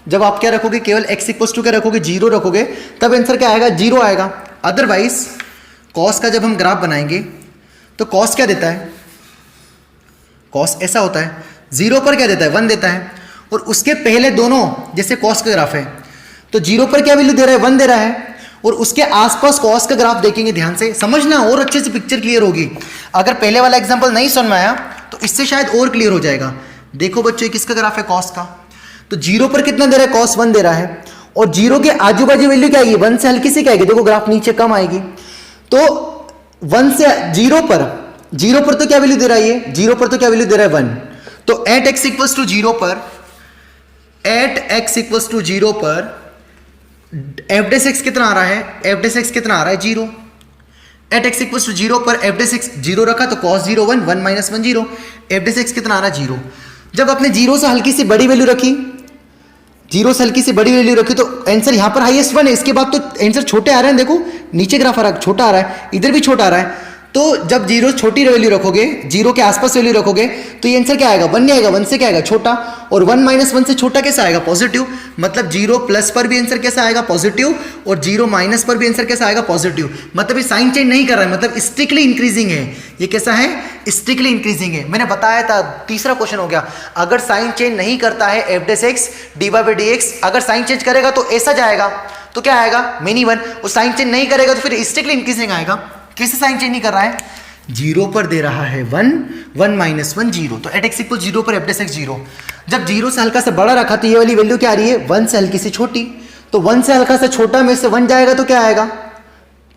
जब आप क्या रखोगे, केवल x = क्या रखोगे 0 रखोगे, तब आंसर क्या आएगा 0 आएगा। अदरवाइज cos का जब हम ग्राफ बनाएंगे तो cos क्या देता है, cos ऐसा होता है, 0 पर क्या देता है 1 देता है, और उसके पहले दोनों जैसे cos का ग्राफ है तो 0 पर क्या वैल्यू दे रहा है 1 दे रहा है, और उसके आसपास cos का ग्राफ देखेंगे, ध्यान से समझना और अच्छे से पिक्चर क्लियर होगी। अगर पहले वाला एग्जांपल नहीं समझ में आया तो इससे शायद और क्लियर हो जाएगा। देखो बच्चों, किसका ग्राफ है, cos का। तो 0 पर कितना दे रहा है, cos 1 दे रहा है, और 0 के आजू बाजू वैल्यू क्या आएगी, 1 से हल्की सी क्या आएगी, देखो ग्राफ नीचे कम आएगी। तो 1 से 0 पर तो क्या वैल्यू दे रहा है, ये 0 पर तो क्या वैल्यू दे रहा है 1। तो एट x = 0 पर, एट x = 0 पर f' कितना आ रहा है, f' कितना आ रहा है 0। एट x = 0 पर f' 0 रखा तो cos 0 1, 1 - 1 0, f' कितना आ रहा है 0। जब आपने 0 से हल्की सी बड़ी वैल्यू रखी, 0 से हल्की सी बड़ी वैल्यू रखी, तो आंसर यहां पर हाईएस्ट 1 है, इसके बाद तो आंसर छोटे आ रहे हैं, देखो नीचे ग्राफ आ रहा है, छोटा आ रहा है, इधर भी छोटा आ रहा है। तो जब 0 छोटी वैल्यू रखोगे, 0 के आसपास वैल्यू रखोगे, तो ये आंसर क्या आएगा 1 नहीं आएगा, 1 से क्या आएगा छोटा, और 1 - 1 से छोटा कैसा आएगा पॉजिटिव। मतलब 0 प्लस पर भी आंसर कैसा आएगा पॉजिटिव, और 0 माइनस पर भी आंसर कैसा आएगा पॉजिटिव। मतलब ये साइन चेंज नहीं कर रहा है, मतलब स्ट्रिक्टली इंक्रीजिंग है। ये कैसा है, स्ट्रिक्टली इंक्रीजिंग है। मैंने बताया था, तीसरा क्वेश्चन हो गया, अगर साइन चेंज नहीं करता है f' dy/dx, अगर साइन चेंज करेगा तो ऐसा जाएगा, तो क्या आएगा many 1, और साइन चेंज नहीं करेगा तो फिर स्ट्रिक्टली इंक्रीजिंग आएगा। कैसे साइन चेंज नहीं कर रहा है, 0 पर दे रहा है 1, 1 - 1 0, तो एट x = 0 पर f' 0। जब 0 से हल्का सा बड़ा रखा तो ये वाली वैल्यू क्या आ रही है 1 से हल्की सी छोटी, तो 1 से हल्का सा छोटा में से 1 जाएगा तो क्या आएगा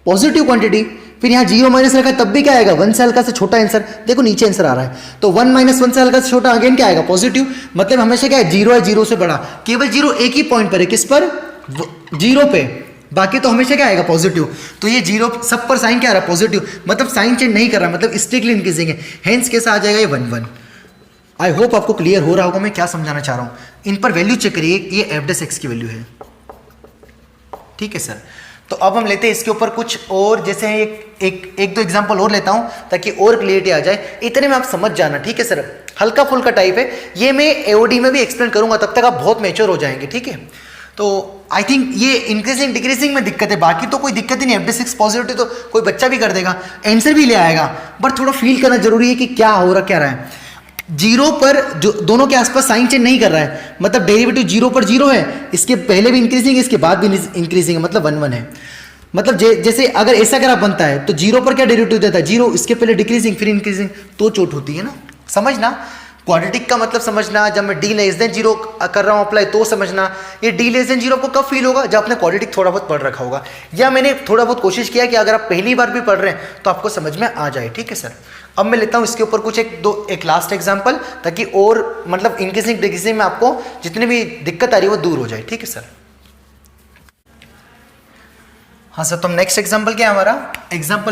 पॉजिटिव क्वांटिटी। फिर यहाँ 0 माइनस रखा तब भी क्या आएगा 1 से हल्का सा छोटा आंसर, देखो नीचे आंसर आ रहा है, तो 1 - 1 से हल्का सा छोटा अगेन क्या आएगा पॉजिटिव। मतलब हमेशा क्या है 0 है 0 से बड़ा, केवल 0 एक ही पॉइंट पर है, किस पर 0 पे, बाकी तो हमेशा क्या आएगा पॉजिटिव। तो ये 0 सब पर साइन क्या आ रहा है पॉजिटिव, मतलब साइन चेंज नहीं कर रहा, मतलब स्ट्रिक्टली इंक्रीजिंग है, हेंस कैसा आ जाएगा ये 1 1। आई होप आपको क्लियर हो रहा होगा मैं क्या समझाना चाह रहा हूँ। इन पर वैल्यू चेक करिए, ये f' की वैल्यू है, ठीक है सर। तो अब हम लेते हैं इसके ऊपर कुछ और, जैसे एक दो एग्जांपल और लेता हूं ताकि और क्लियरिटी आ जाए। इतने में आप समझ जाना, ठीक है सर। हल्का फुल्का टाइप है ये, मैं एओडी में भी एक्सप्लेन करूंगा, तब तक आप बहुत मैच्योर हो जाएंगे, ठीक है। तो आई थिंक ये इंक्रीजिंग डिक्रीजिंग में दिक्कत है, बाकी तो कोई दिक्कत ही नहीं। FD6 पॉजिटिव तो कोई बच्चा भी कर देगा, आंसर भी ले आएगा, बट थोड़ा फील करना जरूरी है कि क्या हो रहा क्या रहा है। जीरो पर जो दोनों के आसपास साइन चेंज नहीं कर रहा है, मतलब डेरिवेटिव जीरो पर जीरो है, इसके पहले भी इंक्रीजिंग है, इसके बाद भी इंक्रीजिंग है, मतलब 1 1 है। मतलब जैसे अगर ऐसा ग्राफ बनता है तो जीरो पर क्या डेरिवेटिव देता है, जीरो, इसके पहले डिक्रीजिंग फिर इंक्रीजिंग, तो चोट होती है ना। समझना क्वाड्रेटिक का मतलब समझना, जब मैं डी लेस देन जीरो कर रहा हूँ अप्लाई तो समझना। ये डी लेस देन जीरो आपको कब फील होगा, जब आपने क्वाड्रेटिक थोड़ा बहुत पढ़ रखा होगा, या मैंने थोड़ा बहुत कोशिश किया कि अगर आप पहली बार भी पढ़ रहे हैं तो आपको समझ में आ जाए, ठीक है सर। अब मैं लेता हूँ इसके ऊपर कुछ एक लास्ट एग्जाम्पल, ताकि और मतलब इंक्रीजिंग डिक्रीजिंग में आपको जितनी भी दिक्कत आ रही है वो दूर हो जाए, ठीक है सर। हाँ सर, तो नेक्स्ट एग्जाम्पल क्या है हमारा,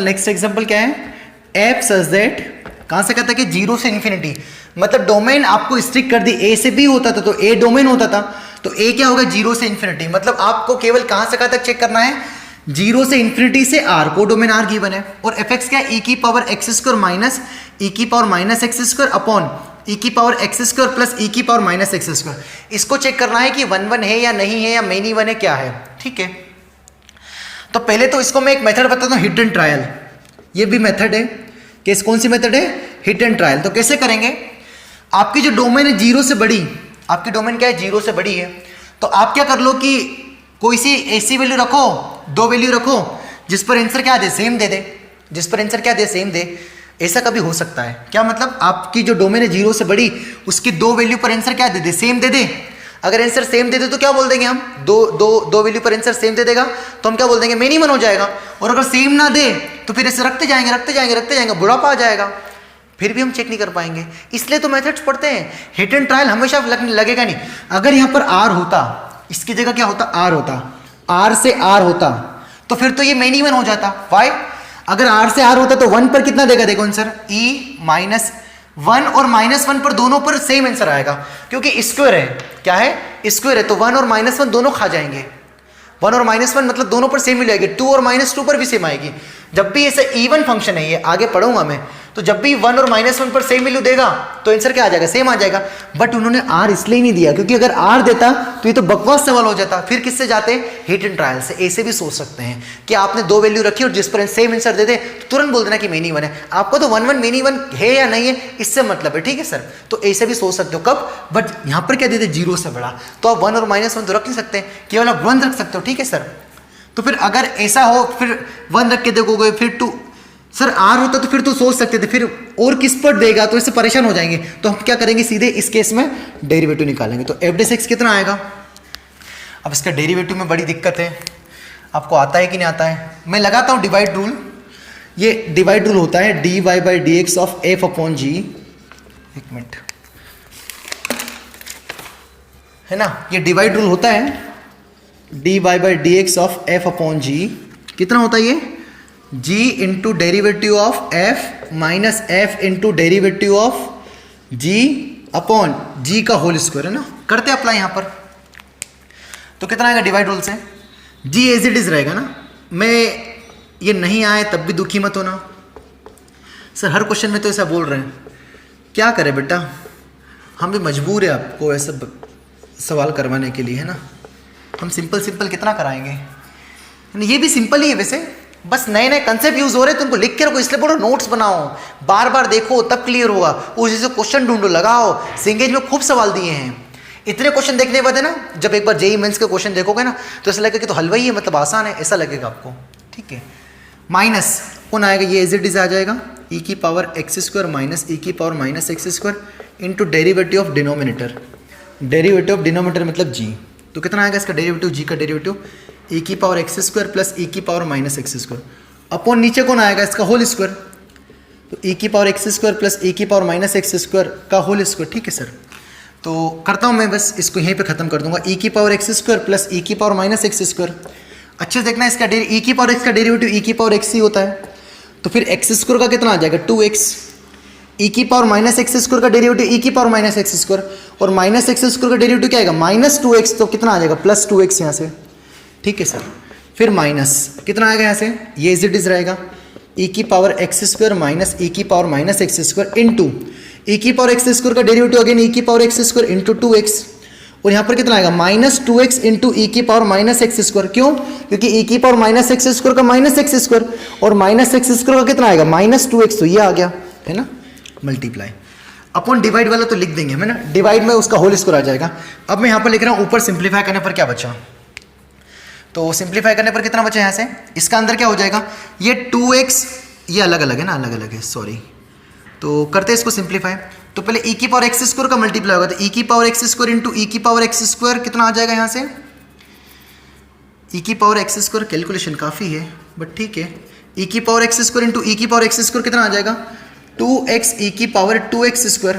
नेक्स्ट एग्जाम्पल क्या है, एफ सच दैट, कहां से कहता है कि जीरो से इन्फिनिटी, मतलब डोमेन आपको स्ट्रिक्ट कर दी, ए से बी होता था तो ए डोमेन होता था, तो ए क्या होगा, जीरो से इन्फिनिटी। मतलब आपको केवल कहां से कहां तक चेक करना है, जीरो से इन्फिनिटी से आर, को डोमेन आर गिवन है, और एफ एक्स क्या है, ई की power X square minus E की power minus X square upon E की power X square plus E की पावर माइनस एक्स स्क्वायर। इसको चेक करना है कि 1 1 है या नहीं है, या मेनी 1 है, क्या है, ठीक है। तो पहले तो इसको मैं एक मेथड बताता हूँ, हिट एंड ट्रायल। ये भी मेथड है, कि कौन सी मेथड है, हिट एंड ट्रायल। तो कैसे करेंगे, आपकी जो डोमेन है जीरो से बड़ी, आपकी डोमेन क्या है, जीरो से बड़ी है, तो आप क्या कर लो कि कोई सी ऐसी वैल्यू रखो, दो वैल्यू रखो जिस पर आंसर क्या दे, सेम दे दे, जिस पर आंसर क्या दे, सेम दे। ऐसा कभी हो सकता है क्या, मतलब आपकी जो डोमेन है जीरो से बड़ी, उसकी दो वैल्यू पर आंसर क्या दे दे, सेम दे दे। अगर आंसर सेम दे दे तो क्या बोल देंगे हम, दो वैल्यू पर आंसर सेम दे देगा तो हम क्या बोल देंगे, मिनिमम हो जाएगा। और अगर सेम ना दे तो फिर ऐसे रखते जाएंगे, बुढ़ापा आ जाएगा, फिर भी हम चेक नहीं कर पाएंगे। इसलिए तो मेथड्स पढ़ते हैं। हिट एंड ट्रायल हमेशा लगेगा नहीं। अगर यहाँ पर आर होता, इसकी जगह क्या होता, आर होता, आर से आर होता, तो फिर तो ये मेनी वन हो जाता। वाई, अगर आर से आर होता तो 1 पर कितना देगा, देखो आंसर, ई माइनस 1 और -1 पर दोनों पर सेम आंसर आएगा, क्योंकि स्क्वायर है, क्या है, स्क्वायर है, तो 1 और -1 दोनों खा जाएंगे। 1 और -1 मतलब दोनों पर सेम मिल जाएगी, 2 और -2 पर भी सेम आएगी। जब भी ऐसे इवन फंक्शन है, ये आगे पढ़ूंगा मैं, तो जब भी 1 और -1 पर सेम वैल्यू देगा तो आंसर क्या आ जाएगा, सेम आ जाएगा। बट उन्होंने आर इसलिए नहीं दिया क्योंकि अगर आर देता तो ये तो बकवास सवाल हो जाता। फिर किससे जाते, हिट एंड ट्रायल से। ऐसे भी सोच सकते हैं कि आपने दो वैल्यू रखी और जिस पर सेम आंसर दे दे तो तुरंत बोल देना कि मेनी वन है। आपको तो 1 1 मेनी वन है या नहीं है इससे मतलब है, ठीक है सर। तो ऐसे भी सोच सकते हो। कब, बट यहाँ पर क्या देते, जीरो से बड़ा, तो आप 1 और -1 तो रख नहीं सकते, केवल आप 1 रख सकते हो, ठीक है सर। तो फिर अगर ऐसा हो, फिर 1 रख के देखोगे, फिर 2, सर आर होता तो फिर तो सोच सकते थे, फिर और किस पर देगा, तो इससे परेशान हो जाएंगे। तो हम क्या करेंगे, सीधे इस केस में डेरिवेटिव निकालेंगे। तो FD6 कितना आएगा। अब इसका डेरिवेटिव में बड़ी दिक्कत है, आपको आता है कि नहीं आता है। मैं लगाता हूँ डिवाइड रूल। ये डिवाइड रूल होता है dy/dx of f upon g, एक मिनट, है ना, ये डिवाइड रूल होता है dy/dx of f upon g। कितना होता है ये, g into derivative of f minus f into derivative of g upon g का होल स्क्वायर, है ना। करते अप्लाई यहाँ पर, तो कितना आएगा डिवाइड रूल से, g एज इट इज रहेगा ना। मैं ये नहीं आए तब भी दुखी मत होना, सर हर क्वेश्चन में तो ऐसा बोल रहे हैं, क्या करें बेटा, हम भी मजबूर है आपको ऐसा सवाल करवाने के लिए, है ना। हम सिंपल कितना कराएंगे, ये भी सिंपल ही है वैसे, बस नए नए कंसेप्ट यूज हो रहे हैं, तुमको लिख के रखो, इसलिए बोलो नोट्स बनाओ, बार बार देखो तब क्लियर होगा। उसी से क्वेश्चन ढूंढो, लगाओ। सिंगेज में खूब सवाल दिए हैं, इतने क्वेश्चन देखने के बाद है ना, जब एक बार जेईई मेंस के क्वेश्चन देखोगे ना तो ऐसा लगेगा कि तो हलवा ही है, मतलब आसान है, ऐसा लगेगा आपको, ठीक है। माइनस कौन आएगा, ये एज इट इज आ जाएगा, ई की power X square minus E की power minus X square into derivative of denominator. Derivative of denominator मतलब जी, तो कितना आएगा इसका डेरिवेटिव, जी का डेरिवेटिव ई की power X square plus E की power minus X square upon नीचे कौन आएगा इसका होल स्क्वायर, तो ई की power X square plus E की पावर माइनस एक्स स्क्वायर का होल स्क्वायर, ठीक है सर। तो करता हूँ मैं, बस इसको यहीं पे खत्म कर दूंगा, ई की power X square plus E की पावर माइनस एक्स स्क्वायर। अच्छे से देखना, इसका ई की पावर एक्स का डेरिवेटिव ई की पावर एक्स ही होता है, तो फिर एक्स स्क्वायर का कितना आ जाएगा 2x, ई की पावर माइनस एक्स स्क्वायर का डेरिवेटिव ई की पावर माइनस एक्स स्क्वायर, और माइनस एक्स स्क्वायर का डेरिवेटिव क्या आएगा -2x, तो कितना आ जाएगा +2x यहाँ से, ठीक है सर। फिर माइनस कितना आएगा यहाँ से, ये इज इट इज रहेगा e की power X square minus e की power minus X square into e की पावर एक्स स्क्वायर का डेरिवेटिव अगेन e की power X square into 2x, और यहाँ पर कितना आएगा माइनस 2x इंटू ई की पावर माइनस एक्स स्क्वायर। क्यों? क्योंकि e की पावर माइनस एक्स स्क्वायर का माइनस एक्स स्क्वायर और माइनस एक्स स्क्वायर का कितना आएगा माइनस 2x, तो ये आ गया है ना मल्टीप्लाई। अपन डिवाइड वाला तो लिख देंगे है ना, डिवाइड में उसका होल स्क्वायर आ जाएगा। अब मैं यहाँ पर लिख रहा हूँ ऊपर सिंप्लीफाई करने पर क्या बचा, तो सिंप्लीफाई करने पर कितना बचा यहाँ से, इसका अंदर क्या हो जाएगा, ये 2x, ये अलग अलग है ना, अलग अलग है सॉरी, तो करते हैं इसको सिंप्लीफाई। तो पहले e की पावर एक्स स्क्वायर का मल्टीप्लाई होगा, तो e की power X square into E की पावर एक्स स्क्वायर कितना आ जाएगा यहाँ से, e की पावर एक्स स्क्वायर, कैलकुलेशन काफ़ी है बट ठीक है, e की power X square into E की पावर एक्स स्क्वायर कितना आ जाएगा 2x e की पावर 2x स्क्वायर,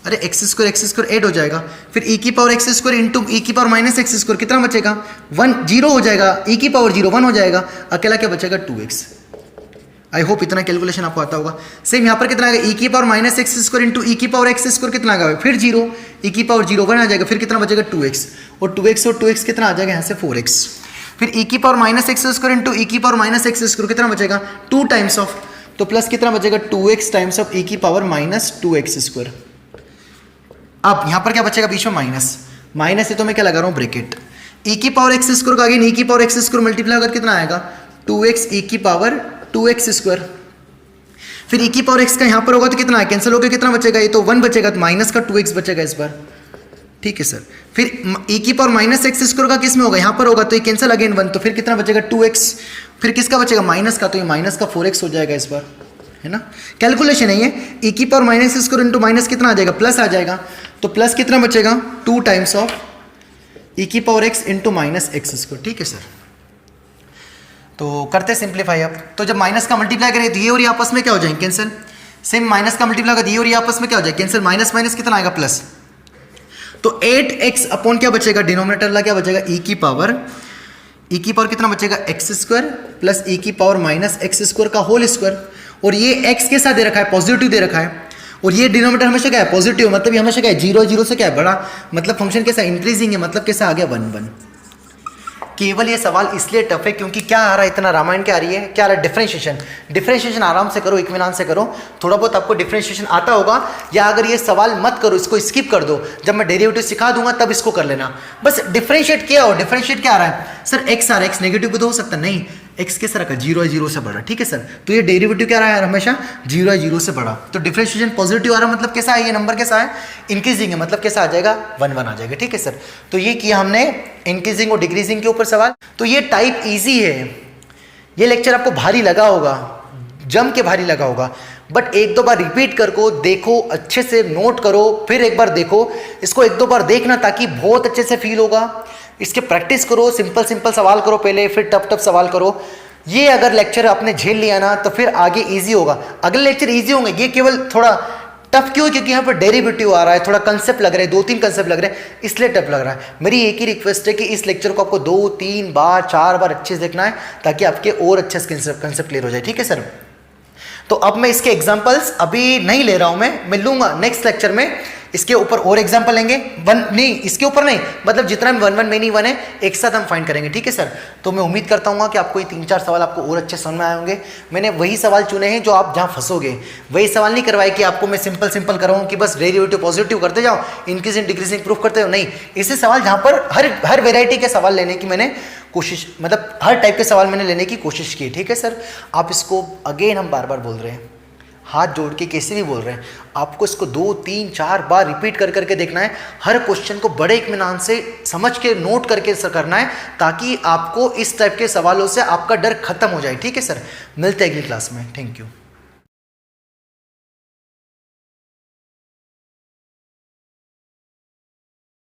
अरे एक्स स्क्वायर ऐड हो जाएगा, फिर e की power X square into E की पावर माइनस एक्स स्क्वायर कितना बचेगा 1, 0 हो जाएगा, e की पावर 0 1 हो जाएगा, अकेला क्या बचेगा 2x। आई होप इतना कैलकुलेशन आपको आता होगा। सेम यहाँ पर कितना आएगा e की power minus X square into E की पावर एक्स स्क्वायर कितना आएगा, फिर 0, e की पावर 0 1 आ जाएगा, फिर कितना बचेगा 2x, और 2x कितना आ जाएगा यहाँ से 4x, फिर e की power minus X square into E की पावर माइनस एक्स स्क्वायर कितना बचेगा 2 टाइम्स ऑफ, तो प्लस कितना बचेगा 2x टाइम्स ऑफ e की पावर माइनस 2x स्क्वायर। अब यहाँ पर क्या बचेगा बीच में माइनस है, तो मैं क्या लगा रहा हूँ ब्रैकेट, e की पावर एक्स स्क्वायर का अगेन e की पावर एक्स स्क्वायर मल्टीप्लाई अगर कितना आएगा 2x e की पावर 2x स्क्वायर, फिर e की पावर x का यहाँ पर होगा तो कितना है, कैंसिल होकर कितना बचेगा, ये तो 1 बचेगा, तो माइनस का 2x बचेगा इस बार, ठीक है सर। फिर e की पावर माइनस एक्स स्क्वायर का किस में होगा, यहाँ पर होगा, तो ये कैंसिल अगेन 1, तो फिर कितना बचेगा 2x, फिर किसका बचेगा माइनस का, तो ये माइनस का 4x हो जाएगा इस बार, है ना, कैलकुलेशन है ये। e की power minus square into minus कितना आ जाएगा प्लस आ जाएगा, तो प्लस कितना बचेगा 2 टाइम्स ऑफ e की power x into minus X square, ठीक है सर। तो करते सिंप्लीफाई अब, तो जब माइनस का मल्टीप्लाई करें तो ये और ये आपस में क्या हो जाएंगे कैंसिल, सेम माइनस का मल्टीप्लाई करें ये और ये आपस में क्या हो जाएगा कैंसिल, माइनस माइनस कितना आएगा प्लस, तो 8x अपॉन क्या बचेगा डिनोमिनेटर ला क्या बचेगा e की पावर कितना बचेगा एक्स स्क्वायर प्लस e की पावर माइनस एक्स स्क्वायर का होल स्क्वायर, और ये x के साथ दे रखा है पॉजिटिव दे रखा है, और ये डिनोमिनेटर हमेशा क्या है पॉजिटिव, मतलब ये हमेशा क्या है 0 0 से क्या है बड़ा, मतलब फंक्शन कैसा इंक्रीजिंग है, मतलब कैसा आ गया 1 1। केवल ये सवाल इसलिए टफ है क्योंकि क्या आ रहा है, इतना रामायण क्या आ रही है, क्या आ रहा है डिफरेंशिएशन आराम से करो, इत्मीनान से करो, थोड़ा बहुत आपको डिफरेंशिएशन आता होगा, या अगर ये सवाल मत करो इसको स्किप कर दो, जब मैं डेरिवेटिव सिखा दूंगा तब इसको कर लेना, बस डिफरेंशिएट किया हो। डिफरेंशिएट क्या आ रहा है सर, एक्स आ रहा है, एक्स नेगेटिव भी तो हो सकता नहीं, एक्स किस तरह का 0 है 0 से बड़ा, ठीक है सर, तो ये डेरिवेटिव क्या रहा है हमेशा 0 है 0 से बड़ा, तो डिफरेंशिएशन पॉजिटिव आ रहा है, मतलब कैसा है ये नंबर कैसा है इंक्रीजिंग है, मतलब कैसा आ जाएगा 1 1 आ जाएगा, ठीक है सर। तो ये किया हमने इंक्रीजिंग और डिक्रीजिंग के ऊपर सवाल। तो ये टाइप इजी है, ये लेक्चर आपको भारी लगा होगा, जम के भारी लगा होगा, बट एक दो बार रिपीट करको देखो, अच्छे से नोट करो, फिर एक बार देखो, इसको एक दो बार देखना ताकि बहुत अच्छे से फील होगा, इसके प्रैक्टिस करो, सिंपल सवाल करो पहले, फिर टफ सवाल करो। ये अगर लेक्चर आपने झेल लिया ना तो फिर आगे इजी होगा, अगले लेक्चर इजी होंगे, ये केवल थोड़ा टफ क्यों, क्योंकि यहाँ पर डेरिवेटिव आ रहा है, थोड़ा कंसेप्ट लग रहा है, 2-3 कंसेप्ट लग रहे हैं, इसलिए टफ लग रहा है। मेरी एक ही रिक्वेस्ट है कि इस लेक्चर को आपको 2-3 बार 4 बार अच्छे से देखना है ताकि आपके और अच्छे कंसेप्ट क्लियर हो जाए, ठीक है सर। तो अब मैं इसके एग्जांपल्स अभी नहीं ले रहा हूं, मैं लूंगा नेक्स्ट लेक्चर में, इसके ऊपर और एग्जांपल लेंगे, नहीं इसके ऊपर नहीं, मतलब जितना भी 1 1 मेनी 1 है एक साथ हम फाइंड करेंगे, ठीक है सर। तो मैं उम्मीद करता हूँ कि आपको ये 3-4 सवाल आपको और अच्छे समझ में आए होंगे। मैंने वही सवाल चुने हैं जो आप जहाँ फंसोगे, वही सवाल नहीं करवाए कि आपको मैं सिंपल कराऊँ कि बस डेरिवेटिव पॉजिटिव करते जाओ, इंक्रीजिंग डिक्रीजिंग प्रूफ करते हो, नहीं, ऐसे सवाल जहाँ पर हर वेराइटी के सवाल लेने की मैंने कोशिश, मतलब हर टाइप के सवाल मैंने लेने की कोशिश की, ठीक है सर। आप इसको अगेन हम बार बोल रहे हैं, हाथ जोड़ के कैसे भी बोल रहे हैं, आपको इसको 2-3-4 बार रिपीट करके देखना है, हर क्वेश्चन को बड़े इत्मीनान से समझ के नोट करके करना है ताकि आपको इस टाइप के सवालों से आपका डर खत्म हो जाए, ठीक है सर। मिलते हैं अगली क्लास में, थैंक यू।